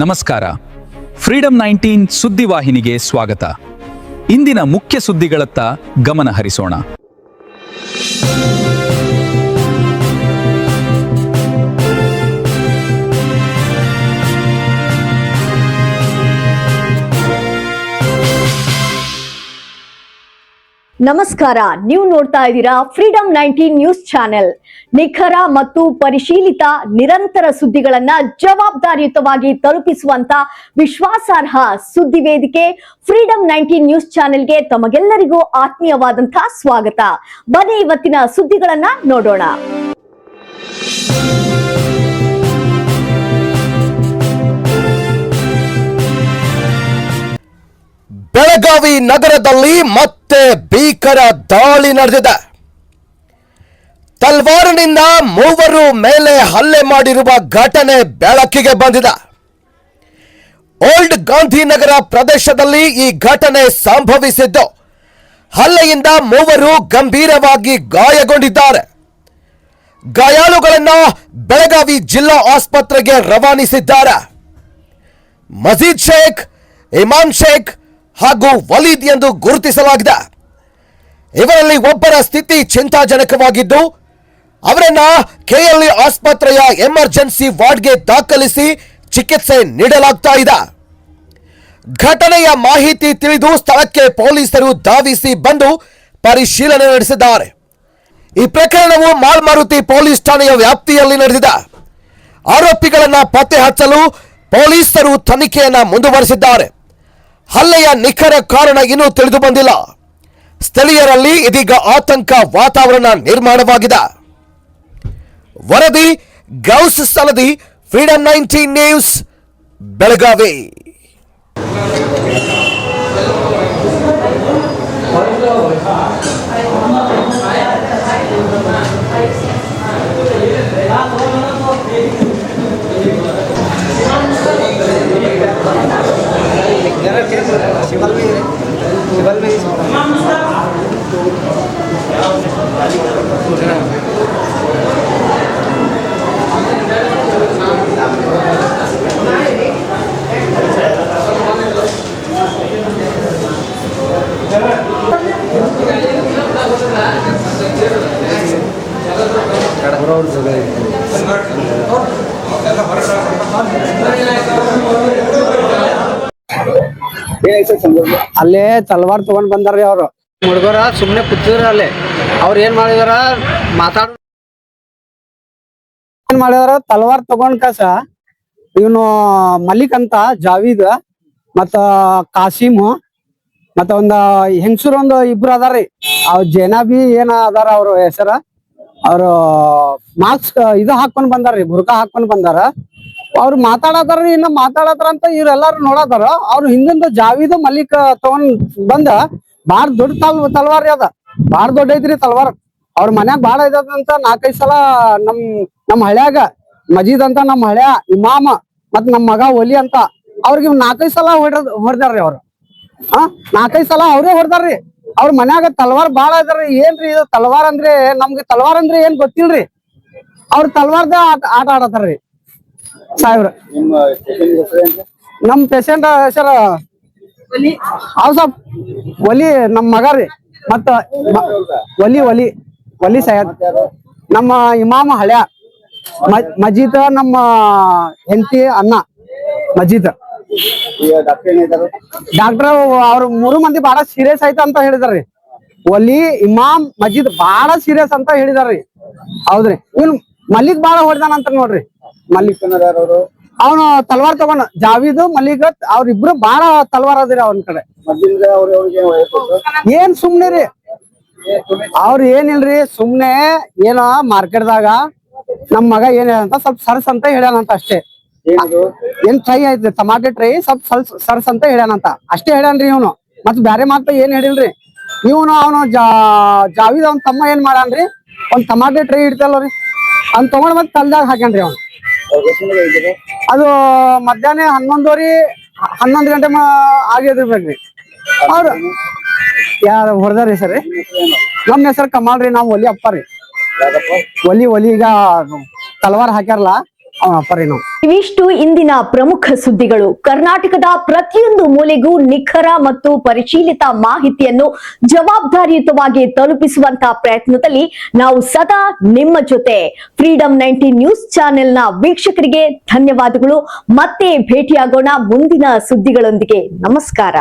ನಮಸ್ಕಾರ. ಫ್ರೀಡಂ 19 ಸುದ್ದಿವಾಹಿನಿಗೆ ಸ್ವಾಗತ. ಇಂದಿನ ಮುಖ್ಯ ಸುದ್ದಿಗಳತ್ತ ಗಮನ ಹರಿಸೋಣ. ನಮಸ್ಕಾರ, ನೀವು ನೋಡ್ತಾ ಇದ್ದೀರಾ ಫ್ರೀಡಂ 19 ನ್ಯೂಸ್ ಚಾನೆಲ್. ನಿಖರ ಮತ್ತು ಪರಿಶೀಲಿತ ನಿರಂತರ ಸುದ್ದಿಗಳನ್ನ ಜವಾಬ್ದಾರಿಯುತವಾಗಿ ತಲುಪಿಸುವಂತ ವಿಶ್ವಾಸಾರ್ಹ ಸುದ್ದಿ ವೇದಿಕೆ ಫ್ರೀಡಂ 19 ನ್ಯೂಸ್ ಚಾನೆಲ್ಗೆ ತಮಗೆಲ್ಲರಿಗೂ ಆತ್ಮೀಯವಾದಂತಹ ಸ್ವಾಗತ. ಬನ್ನಿ ಇವತ್ತಿನ ಸುದ್ದಿಗಳನ್ನ ನೋಡೋಣ. ಬೆಳಗಾವಿ ನಗರದಲ್ಲಿ ಮತ್ತೆ ಭೀಕರ ದಾಳಿ ನಡೆದಿದೆ. ತಲ್ವಾರಿನಿಂದ ಮೂವರು ಮೇಲೆ ಹಲ್ಲೆ ಮಾಡಿರುವ ಘಟನೆ ಬೆಳಕಿಗೆ ಬಂದಿದೆ. ಓಲ್ಡ್ ಗಾಂಧಿನಗರ ಪ್ರದೇಶದಲ್ಲಿ ಈ ಘಟನೆ ಸಂಭವಿಸಿದ್ದು, ಹಲ್ಲೆಯಿಂದ ಮೂವರು ಗಂಭೀರವಾಗಿ ಗಾಯಗೊಂಡಿದ್ದಾರೆ. ಗಾಯಾಳುಗಳನ್ನು ಬೆಳಗಾವಿ ಜಿಲ್ಲಾ ಆಸ್ಪತ್ರೆಗೆ ರವಾನಿಸಿದ್ದಾರೆ. ಮಜೀದ್ ಶೇಖ್, ಇಮಾಮ್ ಶೇಖ್ ಹಾಗೂ ವಲೀದ್ ಎಂದು ಗುರುತಿಸಲಾಗಿದೆ. ಇವರಲ್ಲಿ ಒಬ್ಬರ ಸ್ಥಿತಿ ಚಿಂತಾಜನಕವಾಗಿದ್ದು, ಅವರನ್ನ ಕೆಎಲ್ಇ ಆಸ್ಪತ್ರೆಯ ಎಮರ್ಜೆನ್ಸಿ ವಾರ್ಡ್ಗೆ ದಾಖಲಿಸಿ ಚಿಕಿತ್ಸೆ ನೀಡಲಾಗ್ತಾ ಇದೆ. ಘಟನೆಯ ಮಾಹಿತಿ ತಿಳಿದು ಸ್ಥಳಕ್ಕೆ ಪೊಲೀಸರು ಧಾವಿಸಿ ಬಂದು ಪರಿಶೀಲನೆ ನಡೆಸಿದ್ದಾರೆ. ಈ ಪ್ರಕರಣವು ಮಾಲ್ಮಾರುತಿ ಪೊಲೀಸ್ ಠಾಣೆಯ ವ್ಯಾಪ್ತಿಯಲ್ಲಿ ನಡೆದಿದೆ. ಆರೋಪಿಗಳನ್ನ ಪತ್ತೆ ಹಚ್ಚಲು ಪೊಲೀಸರು ತನಿಖೆಯನ್ನ ಮುಂದುವರೆಸಿದ್ದಾರೆ. ಹಲ್ಲೆಯ ನಿಖರ ಕಾರಣ ಇನ್ನೂ ತಿಳಿದು ಬಂದಿಲ್ಲ. ಸ್ಥಳೀಯರಲ್ಲಿ ಇದೀಗ ಆತಂಕ ವಾತಾವರಣ ನಿರ್ಮಾಣವಾಗಿದೆ. ವರದಿ ಗೌಸ್ ಸನದಿ, ಫ್ರೀಡಂ 19 ನ್ಯೂಸ್, ಬೆಳಗಾವಿ. ಅಲ್ಲೇ ತಲವಾರ್ ತಗೊಂಡ್ ಬಂದಾರ್ರಿ ಅವ್ರು ಹುಡುಗರ ಸುಮ್ನೆ ಕೂತಿದ್ರ. ಅಲ್ಲೇ ಅವ್ರ ಏನ್ ಮಾಡಿದಾರ ಏನ್ ಮಾಡಿದಾರ, ತಲವಾರ್ ತಗೊಂಡ್ ಕಸ ಇವನು ಮಲಿಕ್ ಅಂತ ಜಾವೀದ್ ಮತ್ತ ಕಾಸಿಮ್ ಮತ್ತ ಒಂದ ಹೆಂಗಸೂರ್ ಒಂದು ಇಬ್ರು ಅದಾರ್ರಿ. ಅವ್ರ ಜೇನಾಬಿ ಏನ ಅದಾರ ಅವ್ರ ಹೆಸರ. ಅವ್ರು ಮಾಸ್ಕ್ ಇದು ಹಾಕೊಂಡ್ ಬಂದಾರ್ರಿ, ಬುರ್ಕಾ ಹಾಕೊಂಡ್ ಬಂದಾರ. ಅವ್ರು ಮಾತಾಡತಾರ್ರಿ, ಇನ್ನ ಮಾತಾಡತಾರ ಅಂತ ಇವ್ರೆಲ್ಲಾರು ನೋಡತಾರ. ಅವ್ರು ಹಿಂದಿಂದ ಜಾವೀದ್ ಮಲಿಕ್ ತಗೊಂಡ್ ಬಂದ ಬಾಳ ದೊಡ್ಡ ತಲ್ವಾರ್ ಅದ, ಬಾಳ ದೊಡ್ಡ ಐತ್ರಿ ತಲ್ವಾರ್. ಅವ್ರ ಮನ್ಯಾಗ ಬಾಳ ಇದಂತ 4-5 ಸಲ ನಮ್ ಹಳ್ಯಾಗ ಮಜೀದ್ ಅಂತ ನಮ್ ಹಳ್ಯಾ ಇಮಾಮ ಮತ್ ನಮ್ ಮಗ ಒಲಿ ಅಂತ ಅವ್ರಿಗೆ 4-5 ಸಲ ಹೊಡೆದಾರ್ರಿ. ಅವ್ರು 4-5 ಸಲ ಅವ್ರೇ ಹೊಡೆದಾರ್ರಿ. ಅವ್ರ ಮನ್ಯಾಗ ತಲ್ವಾರ್ ಬಾಳ ಇದಾರ್ರಿ. ಏನ್ರಿ ಇದು ತಲ್ವಾರ್ ಅಂದ್ರೆ? ನಮ್ಗೆ ತಲ್ವಾರ್ ಅಂದ್ರೆ ಏನ್ ಗೊತ್ತಿಲ್ರಿ. ಅವ್ರ ತಲ್ವಾರ್ದ ಆಟ ಆಡತಾರ್ರಿ ಸಾಹೇಬ್ರ. ನಮ್ ಪೇಷಂಟ್ ಹೆಸರ ಸಾಬ್ ಒಲಿ, ನಮ್ ಮಗ ರೀ. ಮತ್ತ ಒಲಿ ಸೈಯದ್, ನಮ್ಮ ಇಮಾಮ ಹಳ್ಯಾ ಮಜೀದ್, ನಮ್ಮ ಹೆಂಡತಿ ಅಣ್ಣ ಮಜೀದ್. ಡಾಕ್ಟರ್ ಅವ್ರ 3 ಮಂದಿ ಬಾಳ ಸೀರಿಯಸ್ ಆಯ್ತ ಅಂತ ಹೇಳಿದಾರ್ರಿ. ಒಲಿ, ಇಮಾಮ್, ಮಜೀದ್ ಬಾಳ ಸೀರಿಯಸ್ ಅಂತ ಹೇಳಿದಾರ್ರಿ. ಹೌದ್ರಿ. ಇವ್ನು ಮಲ್ಲಿಕ್ ಬಾಳ ಹೊಡೆದಾನ ಅಂತ ನೋಡ್ರಿ. ಮಲ್ಲಿಕ್ ಅವನು ತಲ್ವಾರ್ ತಗೊಂಡ ಜಾವೀದ್ ಮಲ್ಲಿಕ್ ಅವ್ರಿಬ್ರು ಬಾಳ ತಲ್ವಾರ್ ಅದ್ರಿ ಅವನ್ ಕಡೆ. ಏನ್ ಸುಮ್ನೆ ರೀ ಅವ್ರ ಏನಿಲ್ರಿ, ಸುಮ್ನೆ ಏನ ಮಾರ್ಕೆಟ್ದಾಗ ನಮ್ ಮಗ ಏನ್ ಅಂತ ಸ್ವಲ್ಪ ಸರ್ಸ್ ಅಂತ ಹೇಳ್ಯಾನಂತ ಅಷ್ಟೇ. ಏನ್ ಟ್ರೈ ಐತ್ರಿ, ಟಮಾಟೆ ಟ್ರೈ ಸ್ವಲ್ಪ ಸರ್ಸ್ ಅಂತ ಹೇಳ್ಯಾನಂತ ಅಷ್ಟೇ ಹೇಳ್ಯಾನ್ರಿ ಇವನು. ಮತ್ ಬ್ಯಾರೆ ಮಾತ್ರ ಏನ್ ಹೇಳಿಲ್ರಿ ಇವನು. ಅವನು ಜಾವೀದ್ ಅವ್ನ ತಮ್ಮ ಏನ್ ಮಾಡಾನ್ರಿ, ಒಂದ್ ಟಮಾಟೆ ಟ್ರೈ ಇಡ್ತಲ್ರಿ ಅವ್ನ್ ತಗೊಂಡ್ ಮತ್ ತಲ್ದಾಗ ಹಾಕ್ಯಾನ್ರಿ ಅವ್ನು. ಅದು ಮಧ್ಯಾಹ್ನ 11 ಗಂಟೆ ಆಗಿರ್ಬೇಕ್ರಿ. ಅವ್ರು ಯಾರ ಹೊಡೆದಾರಿ ಸರ್? ನಮ್ಮ ಹೆಸರು ಕಮಾಲ್ ರೀ. ನಾವ್ ಒಲಿ ಅಪ್ಪ ರೀ. ಒಲಿ ಈಗ ತಲವಾರ್ ಹಾಕ್ಯಾರಲ್ಲ, ಪರಿಣಾಮ. ಇವಿಷ್ಟು ಇಂದಿನ ಪ್ರಮುಖ ಸುದ್ದಿಗಳು. ಕರ್ನಾಟಕದ ಪ್ರತಿಯೊಂದು ಮೂಲೆಗೂ ನಿಖರ ಮತ್ತು ಪರಿಶೀಲಿತ ಮಾಹಿತಿಯನ್ನು ಜವಾಬ್ದಾರಿಯುತವಾಗಿ ತಲುಪಿಸುವಂತಹ ಪ್ರಯತ್ನದಲ್ಲಿ ನಾವು ಸದಾ ನಿಮ್ಮ ಜೊತೆ. ಫ್ರೀಡಂ 19 ನ್ಯೂಸ್ ಚಾನೆಲ್ನ ವೀಕ್ಷಕರಿಗೆ ಧನ್ಯವಾದಗಳು. ಮತ್ತೆ ಭೇಟಿಯಾಗೋಣ ಮುಂದಿನ ಸುದ್ದಿಗಳೊಂದಿಗೆ. ನಮಸ್ಕಾರ.